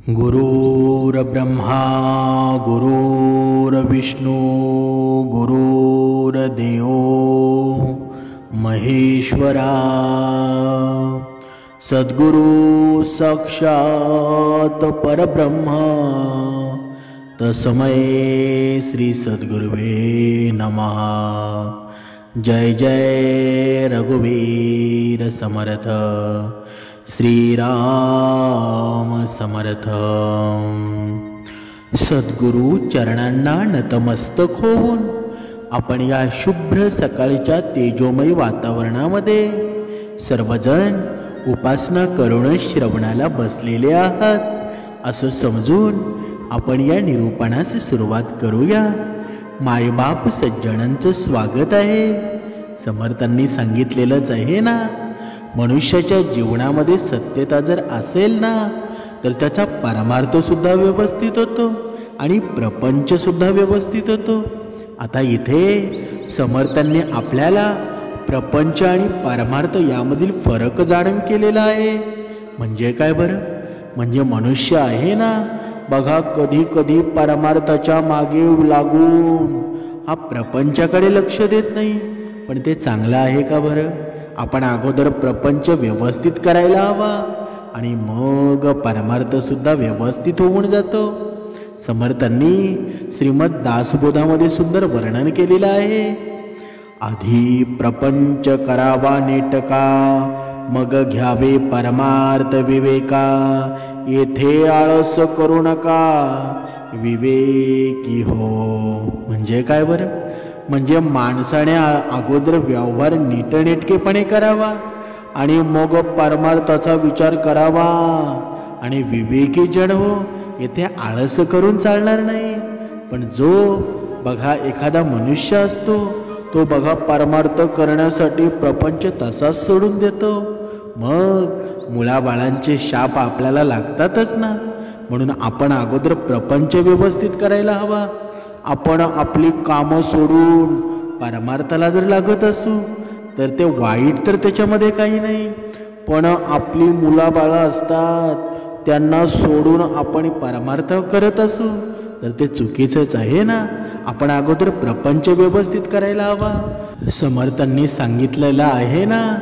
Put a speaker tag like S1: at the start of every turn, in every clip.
S1: गुरुर्ब्रह्मा गुरुर्विष्णू गुरुर्देव महेश्वरा सद्गुरु साक्षात परब्रह्म तस्मै श्री सद्गुरुवे नमः। जय जय रघुवीर समर्थ श्रीराम समर्थ। सद्गुरु चरणांना नतमस्तक होऊन आपण या शुभ्र सकाळच्या तेजोमय वातावरणामध्ये सर्वजण उपासना करून श्रवणाला बसलेले आहात असं समजून आपण या निरूपणास सुरुवात करूया। मायबाप सज्जनांचं स्वागत आहे। समर्थांनी सांगितलेलंच आहे ना, मनुष्याच्या जीवनामध्ये सत्यता जर असेल ना तर त्याचा परमार्थ सुद्धा व्यवस्थित होतो आणि प्रपंच सुद्धा व्यवस्थित होतो। आता इथे समर्थांनी आपल्याला प्रपंच आणि परमार्थ यामधील फरक जाणून केलेला आहे। म्हणजे काय बरं? म्हणजे मनुष्य आहे ना बघा, कधी कधी परमार्थाच्या मागे लागून हा प्रपंचाकडे लक्ष देत नाही, पण ते चांगलं आहे का बरं? आपण अगोदर प्रपंच व्यवस्थित करायला हवा आणि मग परमार्थ सुद्धा व्यवस्थित होऊन जातो। समर्थांनी श्रीमद दासबोधामध्ये सुंदर वर्णन केलेलं आहे। आधी प्रपंच करावा नेटका, मग घ्यावे परमार्थ विवेका, येथे आळस करू नका विवेकी हो। म्हणजे काय बरं? म्हणजे माणसाने अगोदर व्यवहार नीटनेटकेपणे करावा आणि मग परमार्थाचा विचार करावा आणि विवेकी जण हो। येथे आळस करून चालणार नाही। पण जो बघा एखादा मनुष्य असतो तो बघा परमार्थ करण्यासाठी प्रपंच तसाच सोडून देतो, मग मुलाबाळांचे शाप आपल्याला लागतातच ना। म्हणून आपण अगोदर प्रपंच व्यवस्थित करायला हवा। आपण आपली कामं सोडून परमार्थाला जर लागत असू तर ते वाईट तर त्याच्यामध्ये काही नाही, पण आपली मुलाबाळं असतात त्यांना सोडून आपण परमार्थ करत असू तर ते चुकीचंच आहे ना। आपण अगोदर प्रपंच व्यवस्थित करायला हवा। समर्थांनी सांगितलेलं आहे ना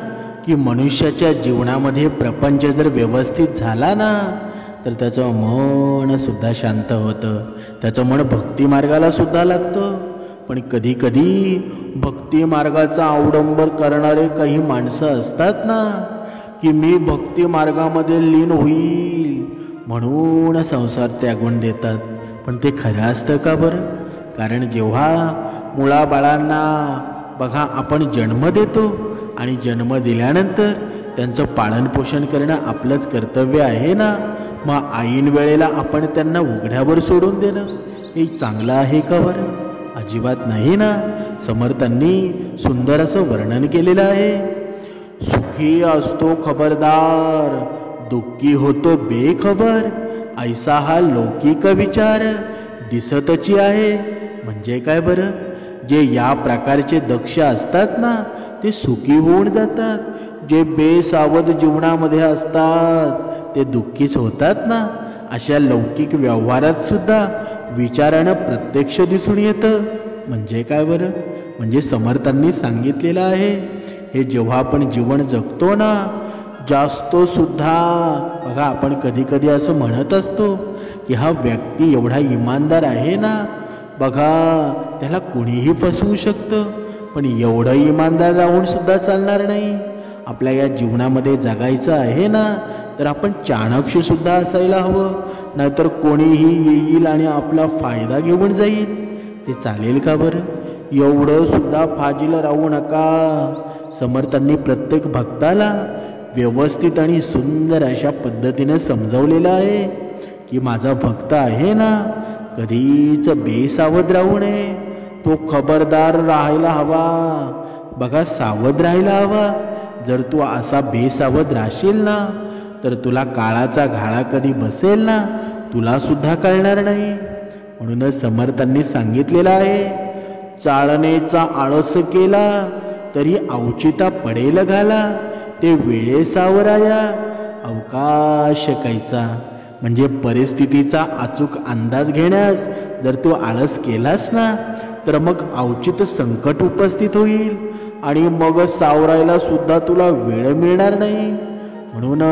S1: की मनुष्याच्या जीवनामध्ये प्रपंच जर व्यवस्थित झाला ना तर त्याचं मन सुद्धा शांत होतं, त्याचं मन भक्ती मार्गाला सुद्धा लागतं। पण कधी कधी भक्ती मार्गाचा अवलंब करणारे काही माणसं असतात ना की मी भक्ती मार्गामध्ये लीन होईल म्हणून संसार त्यागून देतात। पण ते खरं असतं का बरं? कारण जेव्हा मुलाबाळांना बघा आपण जन्म देतो आणि जन्म दिल्यानंतर त्यांचं पालनपोषण करणं आपलंच कर्तव्य आहे ना, मग ऐन वेळेला आपण त्यांना उघड्यावर सोडून देणं हे चांगलं आहे का बरं? अजिबात नाही ना। समर्थांनी सुंदर असं वर्णन केलेलं आहे। सुखी असतो खबरदार, दुःखी होतो बेखबर, ऐसा हा लौकिक विचार दिसतची आहे। म्हणजे काय बरं? जे या प्रकारचे दक्ष असतात ना ते सुखी होऊन जातात, जे बेसावध जीवनामध्ये असतात ते दुःखीच होतात ना। अशा लौकिक व्यवहारात सुद्धा विचारानं प्रत्यक्ष दिसून येतं। म्हणजे काय बरं? म्हणजे समर्थांनी सांगितलेलं आहे हे जेव्हा आपण जीवन जगतो ना जास्त सुद्धा बघा आपण कधी कधी असं म्हणत असतो की हा व्यक्ती एवढा इमानदार आहे ना बघा त्याला कुणीही फसवू शकतं, पण एवढं इमानदार राहून सुद्धा चालणार नाही। आपल्या या जीवनामध्ये जगायचं आहे ना तर आपण चाणक्ष सुद्धा असायला हवं, नाहीतर कोणीही येईल आणि आपला फायदा घेऊन जाईल। ते चालेल का बरं? एवढं सुद्धा फाजील राहू नका। समर्थांनी प्रत्येक भक्ताला व्यवस्थित आणि सुंदर अशा पद्धतीने समजावलेलं आहे की माझा भक्त आहे ना कधीच बेसावध राहू नये, तो खबरदार राहायला हवा। बघा सावध राहायला हवा। जर तू असा बेसावध राहशील ना तर तुला काळाचा घाळा कधी बसेल ना तुला सुद्धा कळणार नाही। म्हणूनच समर्थांनी सांगितलेलं आहे, चालण्याचा आळस केला तरी अवचिता पडेल घाला, ते वेळे सावराया अवकाश कैचा। म्हणजे परिस्थितीचा अचूक अंदाज घेण्यास जर तू आळस केलास ना, तर मग अवचित संकट उपस्थित होईल आणि मग सावरायला सुद्धा तुला वेळ मिळणार नाही. म्हणून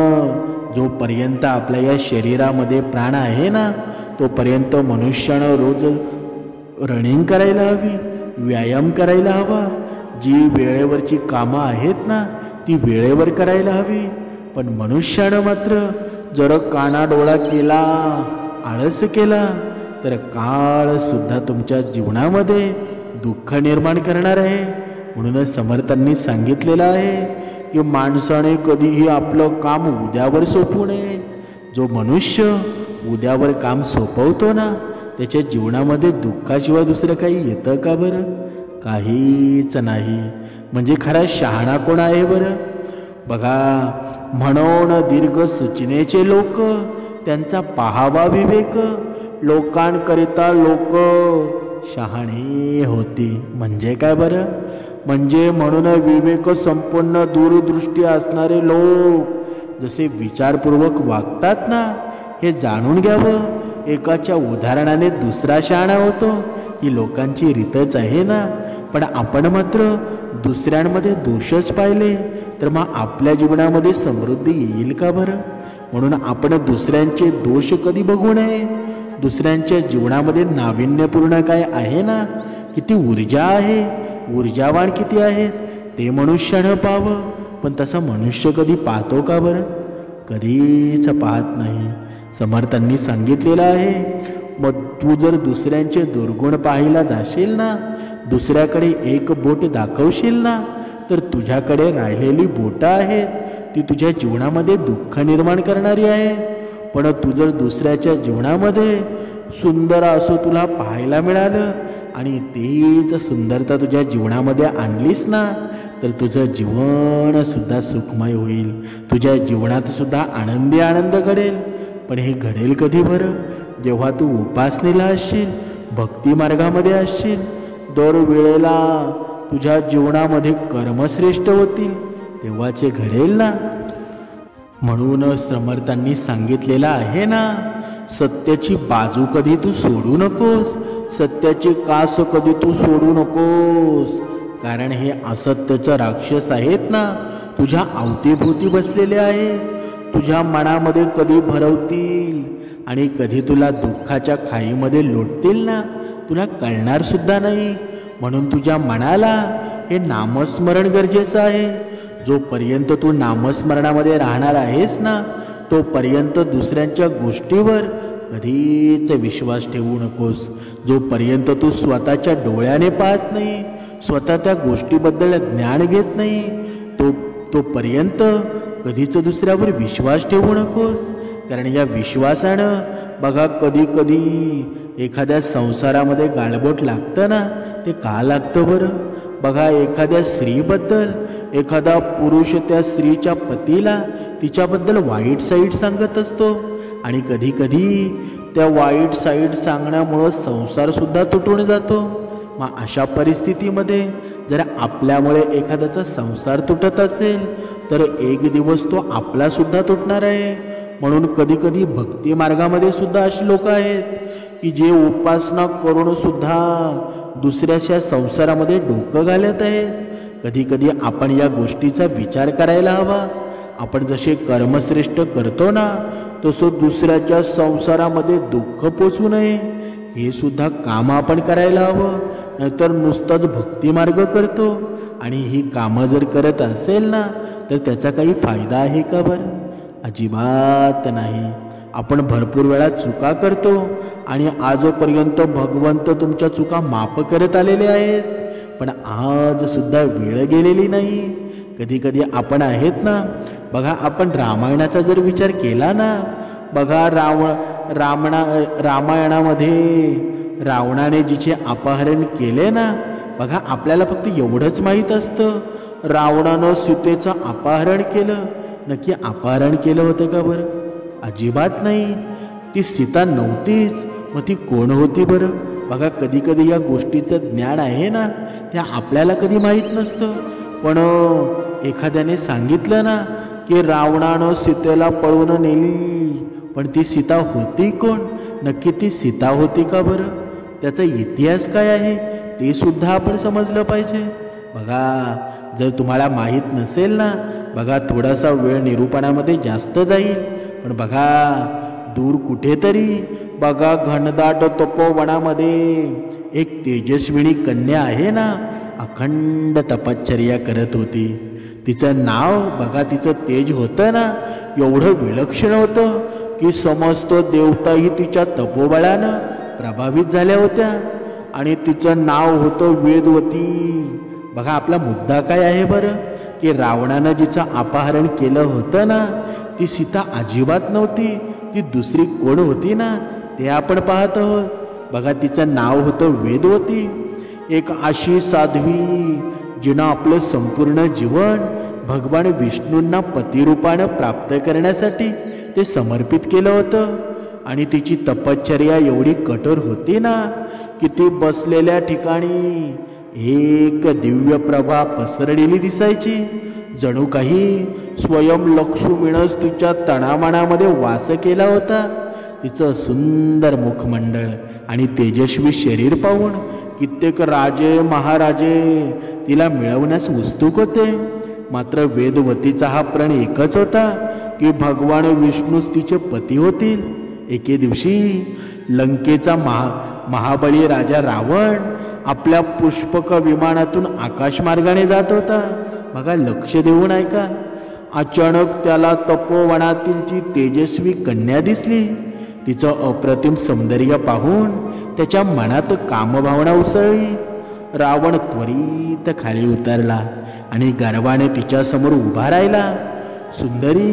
S1: जोपर्यंत आपल्या या शरीरामध्ये प्राण आहे ना, तोपर्यंत मनुष्यानं रोज रनिंग करायला हवी, व्यायाम करायला हवा. जी वेळेवरची कामं आहेत ना, ती वेळेवर करायला हवी. पण मनुष्यानं मात्र जर कानाडोळा केला, आळस केला, तर काळ सुद्धा तुमच्या जीवनामध्ये दुःख निर्माण करणार आहे. म्हणूनच समर्थांनी सांगितलेलं आहे की माणसाने कधीही आपलं काम उद्यावर सोपवू नये. जो मनुष्य उद्यावर काम सोपवतो ना, त्याच्या जीवनामध्ये दुःखाशिवाय दुसरं काही येतं का बरं? काहीच नाही. म्हणजे खरा शहाणा कोण आहे बरं? बघा, म्हणून दीर्घ सूचनेचे लोक, त्यांचा पाहावा विवेक, लोकांकरिता लोक शहाणे होते. म्हणजे काय बरं? म्हणजे म्हणून विवेक संपन्न दूरदृष्टी असणारे लोक जसे विचारपूर्वक वागतात ना, हे जाणून घ्यावं. एकाच्या उदाहरणाने दुसरा शहाणा होतो, ही लोकांची रीतच आहे ना. पण आपण मात्र दुसऱ्यांमध्ये दोषच पाहिले, तर मग आपल्या जीवनामध्ये समृद्धी येईल का बरं? म्हणून आपण दुसऱ्यांचे दोष कधी बघू नये. दुसऱ्यांच्या जीवनामध्ये नाविन्यपूर्ण काय आहे ना, किती ऊर्जा आहे, ऊर्जावान किती आहेत, ते मनुष्यानं पाहावं. पण तसा मनुष्य कधी पाहतो का बरं? कधीच पाहत नाही. समर्थांनी सांगितलेलं आहे, मग तू जर दुसऱ्यांचे दुर्गुण पाहायला जाशील ना, दुसऱ्याकडे एक बोट दाखवशील ना, तर तुझ्याकडे राहिलेली बोटं आहेत ती तुझ्या जीवनामध्ये दुःख निर्माण करणारी आहेत. पण तू जर दुसऱ्याच्या जीवनामध्ये सुंदर असं तुला पाहायला मिळालं आणि तेच सुंदरता तुझ्या जीवनामध्ये आणलीस ना, तर तुझं जीवन सुद्धा सुखमय होईल. तुझ्या जीवनात सुद्धा आनंदी आनंद घडेल. पण हे घडेल कधी बरं? जेव्हा तू उपासनेला असशील, भक्ती मार्गामध्ये असशील, दर वेळेला तुझ्या जीवनामध्ये कर्मश्रेष्ठ होतील, तेव्हाचे घडेल ना. म्हणून समर्थांनी सांगितलेलं आहे ना, सत्याची बाजू कधी तू सोडू नकोस, सत्याची कास कधी तू सोडू नकोस. कारण हे असत्याचं राक्षस आहेत ना, तुझ्या अवतीभोवती बसलेले आहेत. तुझ्या मनामध्ये कधी भरवतील आणि कधी तुला दुःखाच्या खाईमध्ये लोटतील ना, तुला कळणार सुद्धा नाही. म्हणून तुझ्या मनाला हे नामस्मरण गरजेचं आहे. जोपर्यंत तू नामस्मरणामध्ये राहणार आहेस ना, तोपर्यंत दुसऱ्यांच्या गोष्टीवर कधीच विश्वास ठेवू नकोस. जोपर्यंत तू स्वतःच्या डोळ्याने पाहत नाही, स्वतः त्या गोष्टीबद्दल ज्ञान घेत नाही, तोपर्यंत कधीच दुसऱ्यावर विश्वास ठेवू नकोस. कारण या विश्वासानं बघा, कधी कधी एखाद्या संसारामध्ये गाळबोट लागतं ना, ते का लागतं बरं? बघा, एखाद्या स्त्रीबद्दल एखादा पुरुष त्या स्त्रीच्या पतीला तिच्याबद्दल वाईट साईड सांगत असतो आणि कधी कधी त्या वाईट साईड सांगण्यामुळं संसारसुद्धा तुटून जातो. मग अशा परिस्थितीमध्ये जर आपल्यामुळे एखाद्याचा संसार तुटत असेल, तर एक दिवस तो आपलासुद्धा तुटणार आहे. म्हणून कधी कधी भक्ती मार्गामध्ये सुद्धा अशी लोक आहेत की जे उपासना करून सुद्धा दुसऱ्याच्या संसारामध्ये डोकं घालत आहेत. कधी कधी आपण या गोष्टीचा विचार करायला हवा. आपण जसे कर्मश्रेष्ठ करतो ना, तसं दुसऱ्याच्या संसारामध्ये दुःख पोचू नये, हे सुद्धा काम आपण करायला हवं. नाहीतर नुसताच भक्तिमार्ग करतो आणि ही कामं जर करत असेल ना, तर त्याचा काही फायदा आहे का बरं? अजिबात नाही. आपण भरपूर वेळा चुका करतो आणि आजपर्यंत भगवंत तुमच्या चुका माफ करत आलेले आहेत, पण आज सुद्धा वेळ गेलेली नाही. कधी कधी आपण आहेत ना, बघा, आपण रामायणाचा जर विचार केला ना, बघा, रामायणामध्ये रावणाने जिचे अपहरण केले ना, बघा, आपल्याला फक्त एवढंच माहीत असतं, रावणानं सीतेचं अपहरण केलं. नक्की अपहरण केलं होतं का बरं? अजिबात नाही. ती सीता नव्हतीच. मग ती कोण होती बरं? बघा, कधी कधी या गोष्टीचं ज्ञान आहे ना, ते आपल्याला कधी माहीत नसतं. पण एखाद्याने सांगितलं ना की रावणानं सीतेला पळवून नेली, पण ती सीता होती कोण? नक्की ती सीता होती का बरं? त्याचा इतिहास काय आहे ते सुद्धा आपण समजलं पाहिजे. बघा, जर तुम्हाला माहीत नसेल ना, बघा थोडासा वेळ निरूपणामध्ये जास्त जाईल, पण बघा दूर कुठेतरी बघा घनदाट तपोवनामध्ये एक तेजस्विनी कन्या आहे ना, अखंड तपश्चर्या करत होती. तिचं नाव बघा, तिचं तेज होतं ना एवढं विलक्षण होतं की समस्त देवताही तिच्या तपोबळानं प्रभावित झाल्या होत्या. आणि तिचं नाव होतं वेदवती. बघा, आपला मुद्दा काय आहे बरं, की रावणानं जिचं अपहरण केलं होतं ना, ती सीता अजिबात नव्हती. ती दुसरी कोण होती ना, ते आपण पाहत आहोत. बघा, तिचं नाव होतं वेदवती. एक अशी साध्वी जिनं आपलं संपूर्ण जीवन भगवान विष्णूंना पतिरूपानं प्राप्त करण्यासाठी ते समर्पित केलं होतं. आणि तिची तपश्चर्या एवढी कठोर होती ना, की ती बसलेल्या ठिकाणी एक दिव्य प्रभा पसरलेली दिसायची. जणू काही स्वयं लक्ष्मीनंच तिच्या तणामणामध्ये वास केला होता. तिचं सुंदर मुखमंडळ आणि तेजस्वी शरीर पाहून कित्येक राजे महाराजे तिला मिळवण्यास उत्सुक होते. मात्र वेदवतीचा हा प्रण एकच होता की भगवान विष्णूच तिचे पती होतील. एके दिवशी लंकेचा महाबली राजा रावण आपल्या पुष्पक विमानातून आकाशमार्गाने जात होता. बघा, लक्ष देऊन ऐका. अचानक त्याला तपोवनातील जी तेजस्वी कन्या दिसली. तिचं अप्रतिम सौंदर्य पाहून त्याच्या मनात कामभावना उसळली. रावण त्वरित खाली उतरला आणि गर्वाने तिच्यासमोर उभा राहिला. सुंदरी,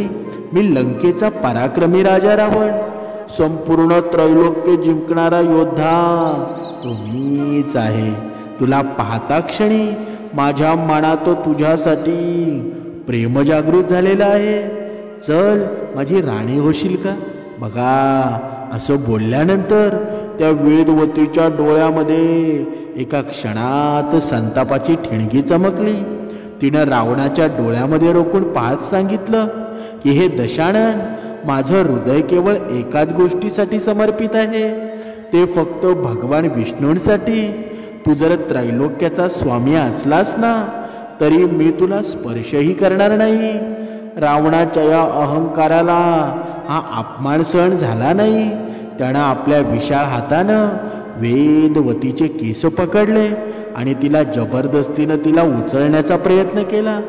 S1: मी लंकेचा पराक्रमी राजा रावण, संपूर्ण त्रैलोक्य जिंकणारा योद्धा तुम्हीच आहे. तुला पाहता क्षणी माझ्या मनात तुझ्यासाठी प्रेम जागृत झालेलं आहे. चल, माझी राणी होशील का? बघा, असं बोलल्यानंतर त्या वेदवतीच्या डोळ्यामध्ये एका क्षणात संतापाची ठिणगी चमकली. तिनं रावणाच्या डोळ्यामध्ये रोखून पाहत सांगितलं की हे दशानन, माझं हृदय केवळ एकाच गोष्टीसाठी समर्पित आहे, ते फक्त भगवान विष्णूंसाठी. तू जर त्रैलोक्याचा स्वामी असलास ना, तरी मी तुला स्पर्शही करणार नाही. रावणाच्या या अहंकाराला हा अपमान सहन झाला नाही. त्यानं आपल्या विशाळ हातानं वेदवतीचे केस पकडले आणि तिला जबरदस्तीनं तिला उचलण्याचा प्रयत्न केला.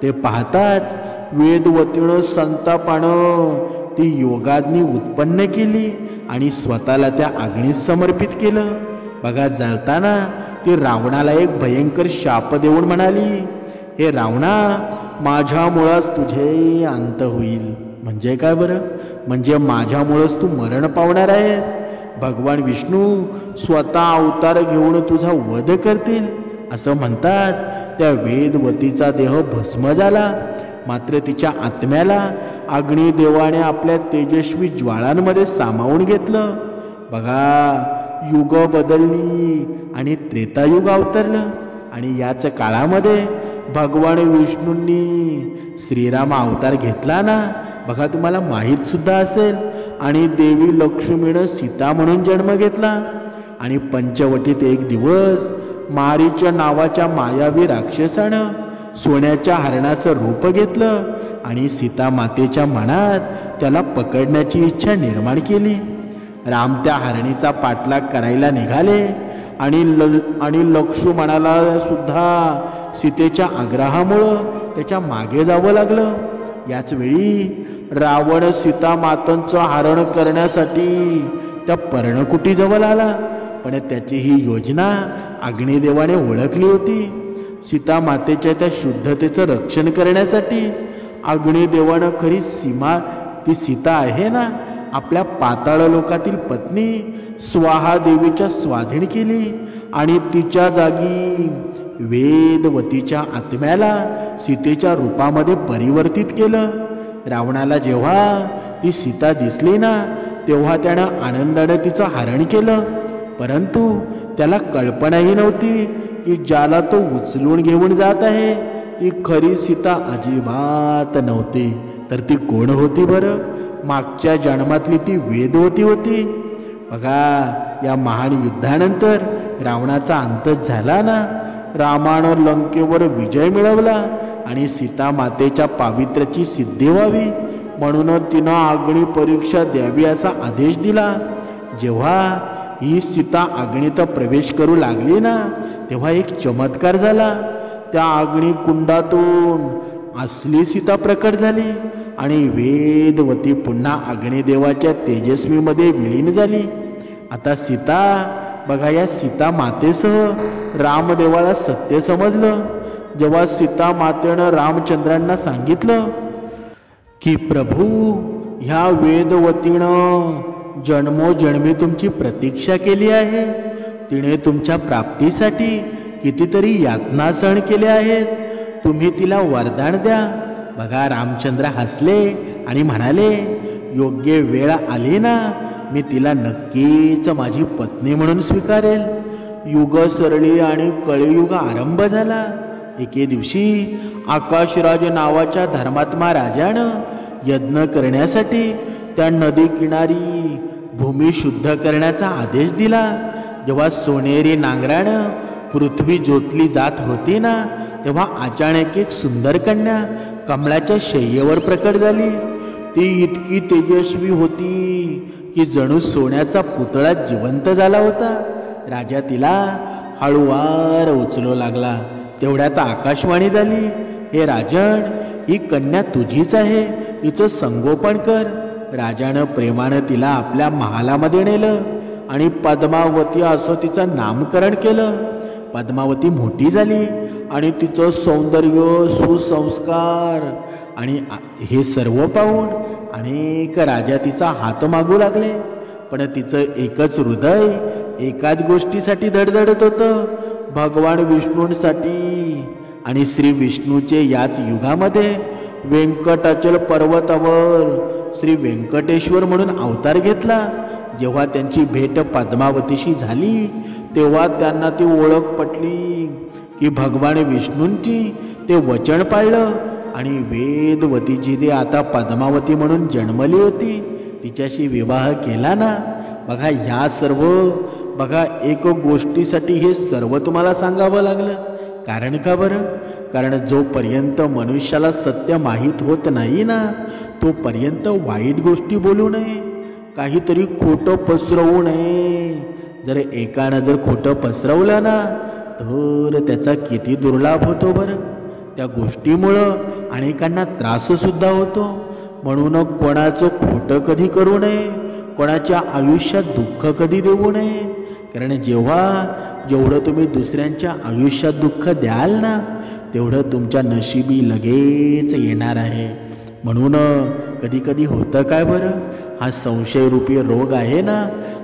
S1: ते पाहताच वेदवतीनं संतापानं ती योगाग्नी उत्पन्न केली आणि स्वतःला त्या अग्नीत समर्पित केलं. बघा, जळताना ती रावणाला एक भयंकर शाप देऊन म्हणाली, हे रावणा, माझ्यामुळंच तुझे अंत होईल. म्हणजे काय बरं? म्हणजे माझ्यामुळंच तू मरण पावणार आहेस. भगवान विष्णू स्वतः अवतार घेऊन तुझा वध करतील. असं म्हणताच त्या वेदवतीचा देह भस्म झाला. मात्र तिच्या आत्म्याला अग्निदेवाने आपल्या तेजस्वी ज्वाळांमध्ये सामावून घेतलं. बघा, युग बदलली आणि त्रेतायुग अवतरलं. आणि याच काळामध्ये भगवान विष्णूंनी श्रीराम अवतार घेतला ना. बघा, तुम्हाला माहीत सुद्धा असेल. आणि देवी लक्ष्मीनं सीता म्हणून जन्म घेतला. आणि पंचवटीत एक दिवस मारीच्या नावाच्या मायावी राक्षसानं सोन्याच्या हरणाचं रूप घेतलं आणि सीता मातेच्या मनात त्याला पकडण्याची इच्छा निर्माण केली. राम त्या हरणीचा पाठलाग करायला निघाले आणि लक्ष्मणाला सुद्धा सीतेच्या आग्रहामुळं त्याच्या मागे जावं लागलं. याच वेळी रावण सीता मातांचं हरण करण्यासाठी त्या पर्णकुटीजवळ आला. पण त्याची ही योजना अग्निदेवाने ओळखली होती. सीता मातेच्या त्या शुद्धतेचं रक्षण करण्यासाठी अग्निदेवानं खरी सीमा ती सीता आहे ना, आपल्या पाताळ लोकातील पत्नी स्वाहा देवीच्या स्वाधीन केली आणि तिच्या जागी वेदवतीच्या आत्म्याला सीतेच्या रूपामध्ये परिवर्तित केलं. रावणाला जेव्हा ती सीता दिसली ना, तेव्हा त्यानं आनंदाने तिचं हरण केलं. परंतु त्याला कल्पनाही नव्हती की ज्याला तो उचलून घेऊन जात आहे ती खरी सीता अजिबात नव्हती. तर ती कोण होती बरं? मागच्या जन्मातली ती वेदवती होती. बघा, या महान युद्धानंतर रावणाचा अंत झाला ना. रामानं लंकेवर विजय मिळवला आणि सीता मातेच्या पावित्र्याची सिद्धी व्हावी म्हणून तिनं अग्नी परीक्षा द्यावी असा आदेश दिला. जेव्हा ही सीता अग्नीत प्रवेश करू लागली ना, तेव्हा एक चमत्कार झाला. त्या अग्निकुंडातून असली सीता प्रकट झाली आणि वेदवती पुन्हा अग्निदेवाच्या तेजस्वीमध्ये विलीन झाली. आता सीता, बघा, या सीता मातेसह रामदेवाला सत्य समजलं. जेव्हा सीता मातेनं रामचंद्रांना सांगितलं की प्रभू, ह्या वेदवतीनं जन्मोजन्मी तुमची प्रतीक्षा केली आहे. तिने तुमच्या प्राप्तीसाठी कितीतरी यातना सहन केल्या आहेत. तुम्ही तिला वरदान द्या. बघा, रामचंद्र हसले आणि म्हणाले, योग्य वेळ आली ना, मी तिला नक्कीच माझी पत्नी म्हणून स्वीकारेल. युग सरली आणि कलियुग आरंभ झाला. एके दिवशी आकाशराज नावाच्या धर्मात्मा राजानं यज्ञ करण्यासाठी त्या नदी किनारी भूमी शुद्ध करण्याचा आदेश दिला. जेव्हा सोनेरी नांगरानं पृथ्वी जोतली जात होती ना, तेव्हा अचानक एक सुंदर कन्या कमळाच्या शय्येवर प्रकट झाली. ती इतकी तेजस्वी होती की जणू सोन्याचा पुतळा जिवंत झाला होता. राजा तिला हळूवार उचलू लागला. तेवढ्यात आकाशवाणी झाली, हे राजन, ही कन्या तुझीच आहे, हिचं संगोपन कर. राजानं प्रेमानं तिला आपल्या महालामध्ये नेलं आणि पद्मावती असं तिचं नामकरण केलं. पद्मावती मोठी झाली आणि तिचं सौंदर्य, सुसंस्कार आणि हे सर्व पाहून अनेक राजा तिचा हात मागू लागले. पण तिचं एकच हृदय एकाच गोष्टीसाठी धडधडत होतं, भगवान विष्णूंसाठी. आणि श्री विष्णूचे याच युगामध्ये व्यंकटाचल पर्वतावर श्री व्यंकटेश्वर म्हणून अवतार घेतला. जेव्हा त्यांची भेट पद्मावतीशी झाली, तेव्हा त्यांना ती ओळख पटली की भगवान विष्णूंची ते वचन पाळलं आणि वेदवती जी आता पद्मावती म्हणून जन्मली होती, तिच्याशी विवाह केला ना. बघा, ह्या सर्व, बघा, एक गोष्टीसाठी हे सर्व तुम्हाला सांगावं लागलं. कारण का बरं? कारण जोपर्यंत मनुष्याला सत्य माहीत होत नाही ना, तोपर्यंत वाईट गोष्टी बोलू नये, काहीतरी खोटं पसरवू नये. जर एकानं जर खोटं पसरवलं ना, तर त्याचा किती दुर्लाभ होतो बरं. त्या गोष्टीमुळं अनेकांना त्राससुद्धा होतो. म्हणून कोणाचं खोटं कधी करू नये, कोणाच्या आयुष्यात दुःख कधी देऊ नये. कारण जेवढं तुम्ही दुसऱ्यांच्या आयुष्यात दुःख द्याल ना, तेवढं तुमच्या नशिबी लगेच येणार आहे. म्हणून कधी कधी होतं काय बरं, हा संशयरूपी रोग आहे ना,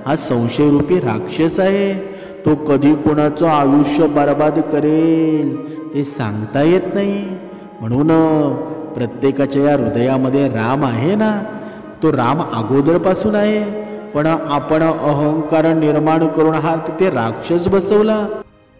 S1: हा संशयरूपी राक्षस आहे. तो कधी कोणाचं आयुष्य बर्बाद करेल ते सांगता येत नाही. म्हणून प्रत्येकाच्या या हृदयामध्ये राम आहे ना, तो राम अगोदरपासून आहे. पण आपण अहंकार निर्माण करून हा तिथे राक्षस बसवला.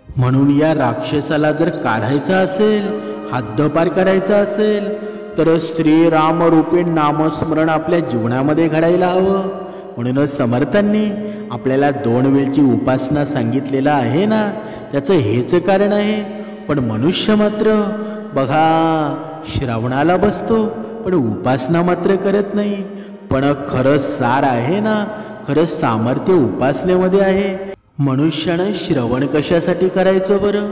S1: म्हणून या राक्षसाला जर काढायचा असेल, हद्दपार करायचा असेल, तर श्रीराम रूपी नामस्मरण आपल्या जीवनामध्ये घडायला हवं. म्हणूनच समर्थांनी आपल्याला 2 वेळची उपासना सांगितलेला आहे ना, त्याचं हेच कारण आहे. पण मनुष्य मात्र बघा, श्रावणाला बसतो पण उपासना मात्र करत नाही. पण खरं सार आहे ना, खरं सामर्थ्य उपासनेमध्ये आहे. मनुष्यानं श्रवण कशासाठी करायचं बरं?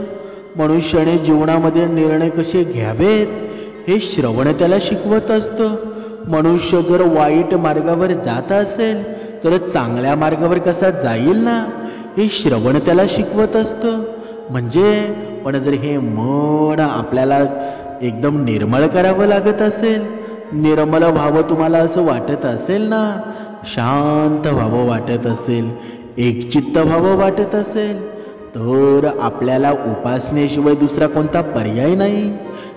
S1: मनुष्याने जीवनामध्ये निर्णय कसे घ्यावेत हे श्रवण त्याला शिकवत असतं. मनुष्य जर वाईट मार्गावर जात असेल तर चांगल्या मार्गावर कसा जाईल ना, हे श्रवण त्याला शिकवत असतं. म्हणजे पण जर हे मन आपल्याला एकदम निर्मळ करावं लागत असेल, निर्मळ व्हावं तुम्हाला असं वाटत असेल ना, शांत व्हावं वाटत असेल, एकचित्त व्हावं वाटत असेल, तर आपल्याला उपासनेशिवाय दुसरा कोणता पर्याय नाही.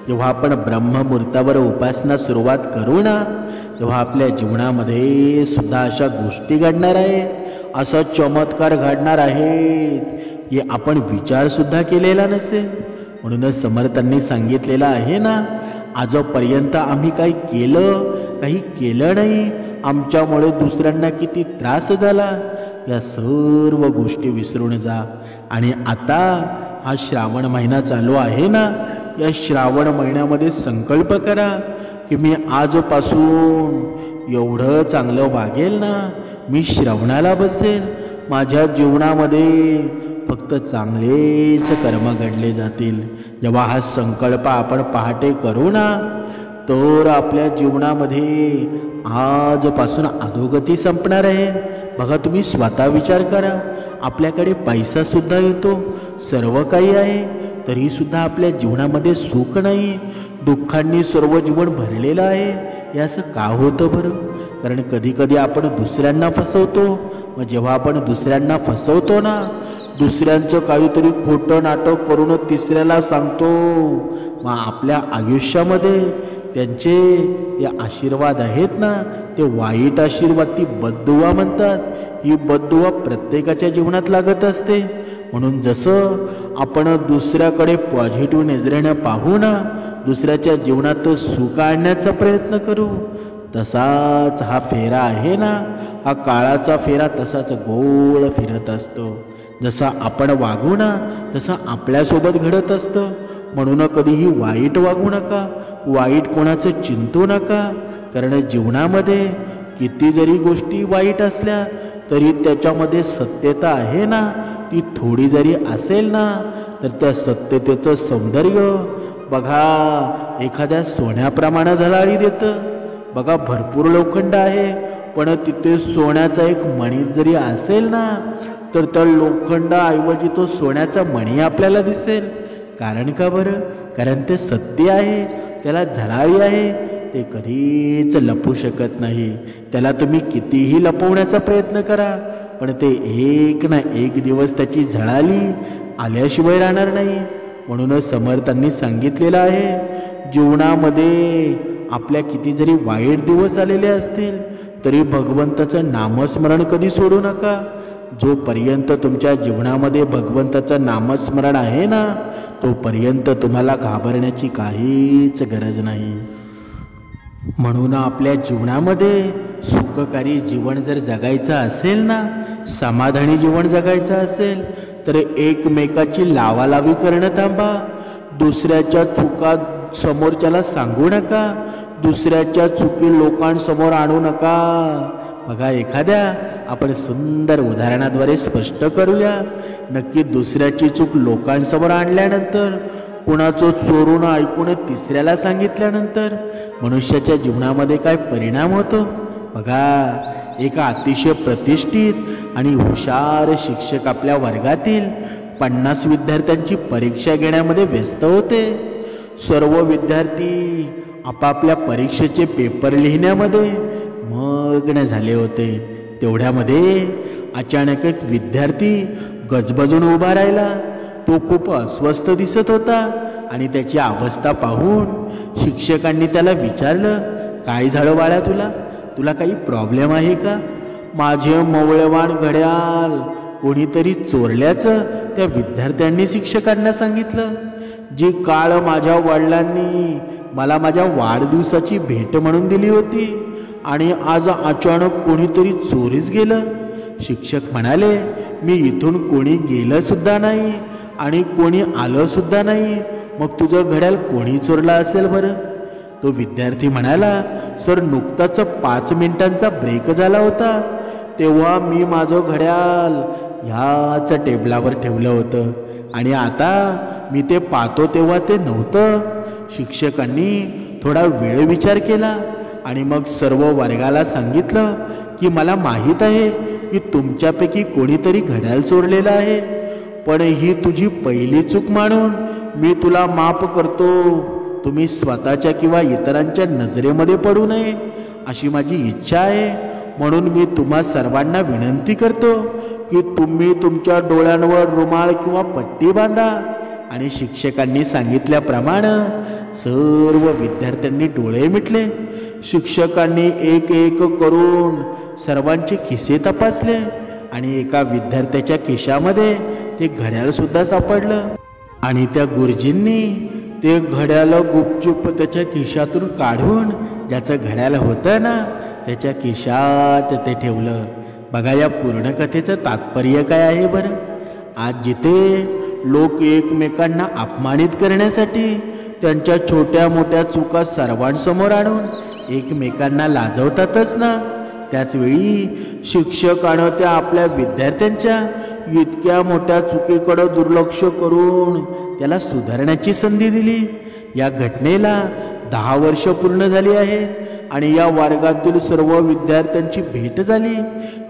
S1: जेव्हा आपण ब्रह्ममुहूर्तावर उपासना सुरुवात करू ना, तेव्हा आपल्या जीवनामध्ये सुद्धा अशा गोष्टी घडणार आहेत, असा चमत्कार घडणार आहेत की आपण विचारसुद्धा केलेला नसेल. म्हणूनच समर्थांनी सांगितलेलं आहे ना, आजपर्यंत आम्ही काही केलं नाही, आमच्यामुळे दुसऱ्यांना किती त्रास झाला, या सर्व गोष्टी विसरून जा. आणि आता हा श्रावण महिना चालू आहे ना, या श्रावण महिन्यामध्ये संकल्प करा की मी आजपासून एवढं चांगलं वागेल ना, मी श्रवणाला बसेल, माझ्या जीवनामध्ये फक्त चांगलेच कर्म घडले जातील. जेव्हा हा संकल्प आपण पहाटे करू ना, तर आपल्या जीवनामध्ये आजपासून अधोगती संपणार आहे. बघा, तुम्ही स्वतः विचार करा, आपल्याकडे पैसा सुद्धा येतो, सर्व काही आहे, तरीसुद्धा आपल्या जीवनामध्ये सुख नाही, दुःखांनी सर्व जीवन भरलेलं आहे. हे असं का होतं बरं? कारण कधी कधी आपण दुसऱ्यांना फसवतो. मग जेव्हा आपण दुसऱ्यांना फसवतो ना, दुसऱ्यांचं काहीतरी खोटं नाटक करून तिसऱ्याला सांगतो, मग आपल्या आयुष्यामध्ये त्यांचे ते आशीर्वाद आहेत ना, ते वाईट आशीर्वाद, ती बद्दुआ म्हणतात, ही बद्दुआ प्रत्येकाच्या जीवनात लागत असते. म्हणून जसं आपण दुसऱ्याकडे पॉझिटिव्ह नजरेने पाहू ना, दुसऱ्याच्या जीवनात सुख आणण्याचा प्रयत्न करू, तसाच हा फेरा आहे ना, हा काळाचा फेरा तसाच गोल फिरत असतो. जसा आपण वागू ना, तसं आपल्यासोबत घडत असतं. म्हणून कधीही वाईट वागू नका, वाईट कोणाचं चिंतू नका. कारण जीवनामध्ये किती जरी गोष्टी वाईट असल्या तरी त्याच्यामध्ये सत्यता आहे ना, ती थोडी जरी असेल ना, तर त्या सत्यतेचं सौंदर्य बघा एखाद्या सोन्याप्रमाणे झळाळी देतं. बघा, भरपूर लोखंड आहे, पण तिथे सोन्याचा एक मणी जरी असेल ना, तर त्या लोखंडाऐवजी तो सोन्याचा मणी आपल्याला दिसेल. कारण का बरं? कारण ते सत्य आहे, त्याला झळाळी आहे, ते कधीच लपू शकत नाही. त्याला तुम्ही कितीही लपवण्याचा प्रयत्न करा, पण ते एक ना एक दिवस त्याची झळाळी आल्याशिवाय राहणार नाही. म्हणूनच समर्थांनी सांगितलेलं आहे, जीवनामध्ये आपल्या किती जरी वाईट दिवस आलेले असतील तरी भगवंताचं नामस्मरण कधी सोडू नका. जोपर्यंत तुमच्या जीवनामध्ये भगवंताचं नामस्मरण आहे ना, तोपर्यंत तुम्हाला घाबरण्याची काहीच गरज नाही. म्हणून आपल्या जीवनामध्ये सुखकारी जीवन जर जगायचं असेल ना, समाधानी जीवन जगायचं असेल, तर एकमेकाची लावालावी करणं थांबा. दुसऱ्याच्या चुका समोरच्याला सांगू नका, दुसऱ्याच्या चुकी लोकांसमोर आणू नका. बघा, एखाद्या आपण सुंदर उदाहरणाद्वारे स्पष्ट करूया. नक्की दुसऱ्याची चूक लोकांसमोर आणल्यानंतर, कुणाचं चोरून ऐकून तिसऱ्याला सांगितल्यानंतर मनुष्याच्या जीवनामध्ये काय परिणाम होतो? बघा, एका अतिशय प्रतिष्ठित आणि हुशार शिक्षक आपल्या वर्गातील 50 विद्यार्थ्यांची परीक्षा घेण्यामध्ये व्यस्त होते. सर्व विद्यार्थी आपापल्या परीक्षेचे पेपर लिहिण्यामध्ये मग्न झाले होते. तेवढ्यामध्ये अचानक एक विद्यार्थी गजबजून उभा राहिला. तो खूप अस्वस्थ दिसत होता आणि त्याची अवस्था पाहून शिक्षकांनी त्याला विचारलं, काय झालं बाळा, तुला काही प्रॉब्लेम आहे का? माझे मौल्यवान घड्याळ कोणीतरी चोरल्याचं त्या विद्यार्थ्यांनी शिक्षकांना सांगितलं. जी काळ माझ्या वडिलांनी मला माझ्या वाढदिवसाची भेट म्हणून दिली होती आणि आज अचानक कोणीतरी चोरीस गेलं. शिक्षक म्हणाले, मी इथून कोणी गेलं सुद्धा नाही आणि कोणी आलं सुद्धा नाही, मग तुझं घड्याळ कोणी चोरला असेल बरं? तो विद्यार्थी म्हणाला, सर, नुकताच 5 मिनिटांचा ब्रेक झाला होता, तेव्हा मी माझं घड्याळ ह्याच टेबलावर ठेवलं होतं आणि आता मी ते पाहतो तेव्हा ते नव्हतं. शिक्षकांनी थोडा वेळ विचार केला आणि मग सर्व वर्गाला सांगितलं की मला माहीत आहे की तुमच्यापैकी कोणीतरी घड्याळ चोरलेलं आहे, पण ही तुझी पहिली चूक मानून मी तुला माफ करतो. तुम्ही स्वतःच्या किंवा इतरांच्या नजरेमध्ये पडू नये अशी माझी इच्छा आहे. म्हणून मी तुम्हा सर्वांना विनंती करतो की तुम्ही तुमच्या डोळ्यांवर रुमाल किंवा पट्टी बांधा. आणि शिक्षकांनी सांगितल्याप्रमाणे सर्व विद्यार्थ्यांनी डोळे मिटले. शिक्षकांनी एक एक करून सर्वांचे खिसे तपासले आणि एका विद्यार्थ्याच्या खिशामध्ये ते घड्याळ सुद्धा सापडलं आणि त्या गुरुजींनी ते घड्याळ गुपचूप त्याच्या खिशातून काढून, ज्याचं घड्याळ होतं ना, त्याच्या खिशात ते ठेवलं. बघा, या पूर्ण कथेचं तात्पर्य काय आहे बरं? आज जिथे लोक एकमेकांना अपमानित करण्यासाठी त्यांच्या छोट्या मोठ्या चुका सर्वांसमोर आणून एकमेकांना लाजवतातच ना, त्याचवेळी शिक्षकानं त्या आपल्या विद्यार्थ्यांच्या इतक्या मोठ्या चुकीकडे दुर्लक्ष करून त्याला सुधारण्याची संधी दिली. या घटनेला 10 वर्ष पूर्ण झाली आहेत आणि या वर्गातील सर्व विद्यार्थ्यांची भेट झाली,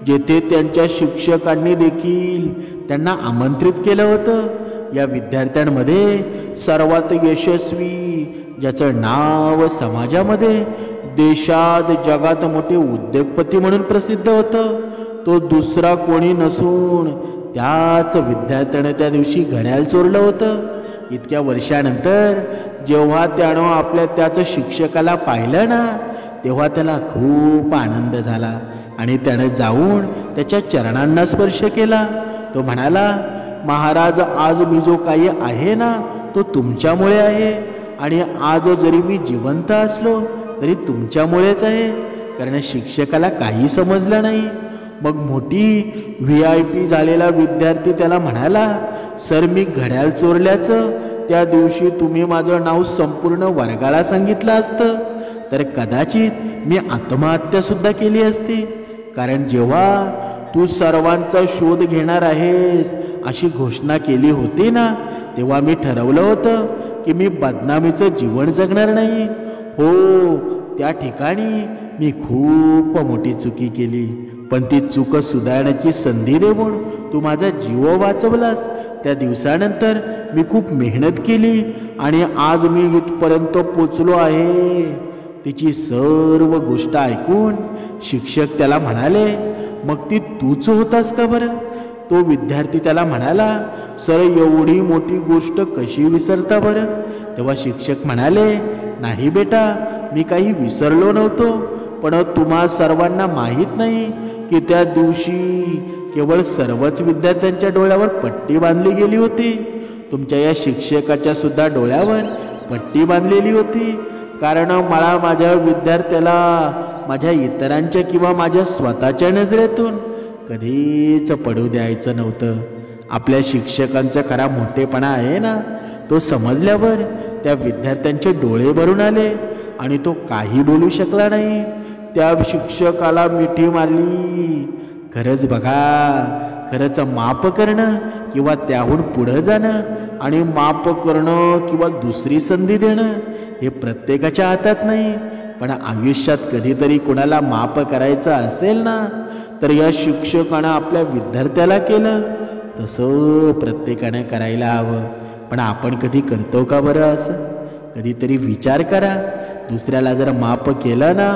S1: जेथे त्यांच्या शिक्षकांनी देखील त्यांना आमंत्रित केलं होतं. या विद्यार्थ्यांमध्ये सर्वात यशस्वी, ज्याचं नाव समाजामध्ये, देशात, जगात मोठे उद्योगपती म्हणून प्रसिद्ध होतं, तो दुसरा कोणी नसून त्याच विद्यार्थ्यानं त्या दिवशी घड्याळ चोरलं होतं. इतक्या वर्षानंतर जेव्हा त्यानं आपल्या त्याच शिक्षकाला पाहिलं ना, तेव्हा त्याला खूप आनंद झाला आणि त्यानं जाऊन त्याच्या चरणांना स्पर्श केला. तो म्हणाला, महाराज, आज मी जो काही आहे ना, तो तुमच्यामुळे आहे आणि आज जरी मी जिवंत असलो तरी तुमच्यामुळेच आहे. कारण शिक्षकाला काही समजलं नाही. मग मोठी VIP झालेला विद्यार्थी त्याला म्हणाला, सर, मी घड्याळ चोरल्याचं त्या दिवशी तुम्ही माझं नाव संपूर्ण वर्गाला सांगितलं असतं तर कदाचित मी आत्महत्या सुद्धा केली असती. कारण जेव्हा तू सर्वांचा शोध घेणार आहेस अशी घोषणा केली होती ना, तेव्हा मी ठरवलं होतं की मी बदनामीचं जीवन जगणार नाही. हो, त्या ठिकाणी मी खूप मोठी चुकी केली, पण ती चूक सुधारण्याची संधी देऊन तू माझा जीव वाचवलास. त्या दिवसानंतर मी खूप मेहनत केली आणि आज मी इथपर्यंत पोचलो आहे. तिची सर्व गोष्ट ऐकून शिक्षक त्याला म्हणाले, मग ती तूच होतास का बरं? तो विद्यार्थी त्याला म्हणाला, सर, एवढी मोठी गोष्ट कशी विसरता बरं? तेव्हा शिक्षक म्हणाले, नाही बेटा, मी काही विसरलो नव्हतो, पण तुम्हा सर्वांना माहीत नाही की त्या दिवशी केवळ सर्वच विद्यार्थ्यांच्या डोळ्यावर पट्टी बांधली गेली होती. तुमच्या या शिक्षकाच्या सुद्धा डोळ्यावर पट्टी बांधलेली होती, कारण मला माझ्या विद्यार्थ्याला माझ्या इतरांच्या किंवा माझ्या स्वतःच्या नजरेतून कधीच पडू द्यायचं नव्हतं. आपल्या शिक्षकांचा खरा मोठेपणा आहे ना, तो समजल्यावर त्या विद्यार्थ्यांचे डोळे भरून आले आणि तो काही बोलू शकला नाही. त्या शिक्षकाला मिठी मारली. खरंच बघा, खरंच माफ करणं किंवा त्याहून पुढं जाणं आणि माफ करणं किंवा दुसरी संधी देणं हे प्रत्येकाच्या हातात नाही. पण आयुष्यात कधीतरी कोणाला माफ करायचं असेल ना, तर या शिक्षकानं आपल्या विद्यार्थ्याला केलं तसं प्रत्येकानं करायला हवं. पण आपण कधी करतो का बरं असं? कधीतरी विचार करा. दुसऱ्याला जर माफ केलं ना,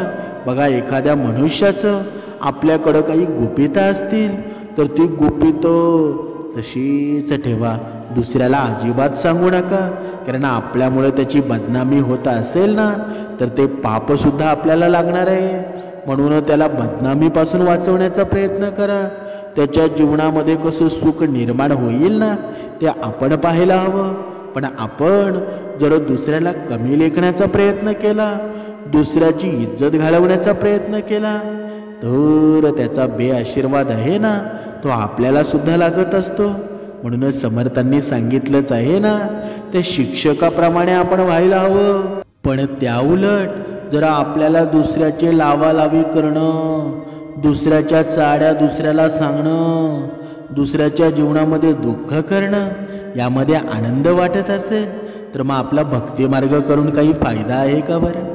S1: बघा, एखाद्या मनुष्याचं आपल्याकडं काही गुपितं असतील तर ती गुपितं तशीच ठेवा, दुसऱ्याला अजिबात सांगू नका. कारण आपल्यामुळे त्याची बदनामी होत असेल ना, तर ते पापसुद्धा आपल्याला लागणार आहे. म्हणून त्याला बदनामीपासून वाचवण्याचा प्रयत्न करा. त्याच्या जीवनामध्ये कसं सुख निर्माण होईल ना, ते आपण पाहायला हवं. पण आपण जर दुसऱ्याला कमी लेखण्याचा प्रयत्न केला, दुसऱ्याची इज्जत घालवण्याचा प्रयत्न केला, तर त्याचा बेआशीर्वाद आहे ना, तो आपल्याला सुद्धा लागत असतो. म्हणूनच समर्थांनी सांगितलंच आहे ना, त्या शिक्षकाप्रमाणे आपण व्हायला हवं. पण त्याउलट जरा आपल्याला दुसऱ्याचे लावालावी करणं, दुसऱ्याच्या चाड्या दुसऱ्याला सांगणं, दुसऱ्याच्या जीवनामध्ये दुःख करणं, यामध्ये आनंद वाटत असेल तर मग आपला भक्तिमार्ग करून काही फायदा आहे का बरं?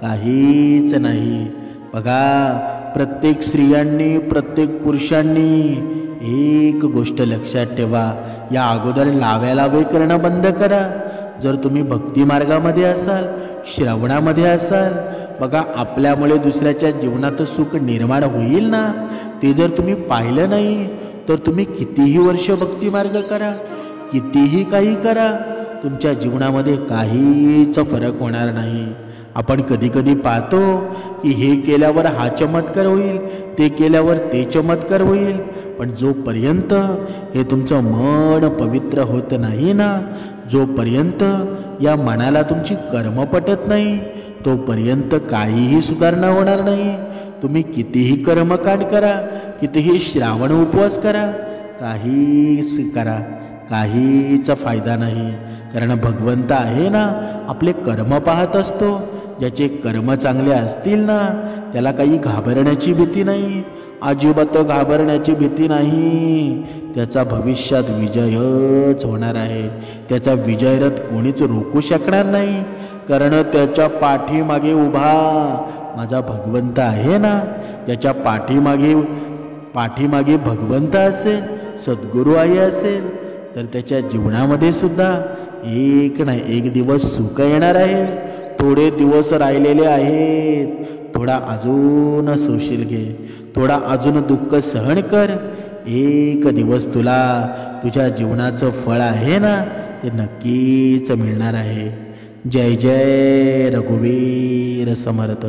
S1: काहीच नाही. बघा, प्रत्येक स्त्रियांनी, प्रत्येक पुरुषांनी एक गोष्ट लक्षात ठेवा, या अगोदर लाव्यालावे करणं बंद करा. जर तुम्ही भक्तिमार्गामध्ये असाल, श्रवणामध्ये असाल, बघा, आपल्यामुळे दुसऱ्याच्या जीवनात सुख निर्माण होईल ना, ते जर तुम्ही पाहिलं नाही तर तुम्ही कितीही वर्ष भक्तिमार्ग करा, कितीही काही करा, तुमच्या जीवनामध्ये काहीच फरक होणार नाही. आपण कधी कधी पाहतो की हे केल्यावर हा चमत्कार होईल, ते केल्यावर ते चमत्कार होईल, पण जोपर्यंत हे तुमचं मन पवित्र होत नाही ना, जोपर्यंत या मनाला तुमची कर्म पटत नाही, तोपर्यंत काहीही सुधारणा होणार नाही. तुम्ही कितीही कर्मकांड करा, कितीही श्रावण उपवास करा, काहीच करा, काहीच फायदा नाही. कारण भगवंत आहे ना, आपले कर्म पाहत असतो. ज्याचे कर्म चांगले असतील ना, त्याला काही घाबरण्याची भीती नाही, अजिबात घाबरण्याची भीती नाही. त्याचा भविष्यात विजयच होणार आहे. त्याचा विजयरथ कोणीच रोखू शकणार नाही, कारण त्याच्या पाठीमागे उभा माझा भगवंत आहे ना. ज्याच्या पाठीमागे भगवंत असेल, सद्गुरू आई असेल, तर त्याच्या जीवनामध्ये सुद्धा एक ना एक दिवस सुख येणार आहे. थोडे दिवस राहिलेले आहेत, थोडा अजून सोशील घे, थोडा अजून दुःख सहन कर. एक दिवस तुला तुझ्या जीवनाचं फळ आहे ना, ते नक्कीच मिळणार आहे. जय जय रघुवीर समर्थ.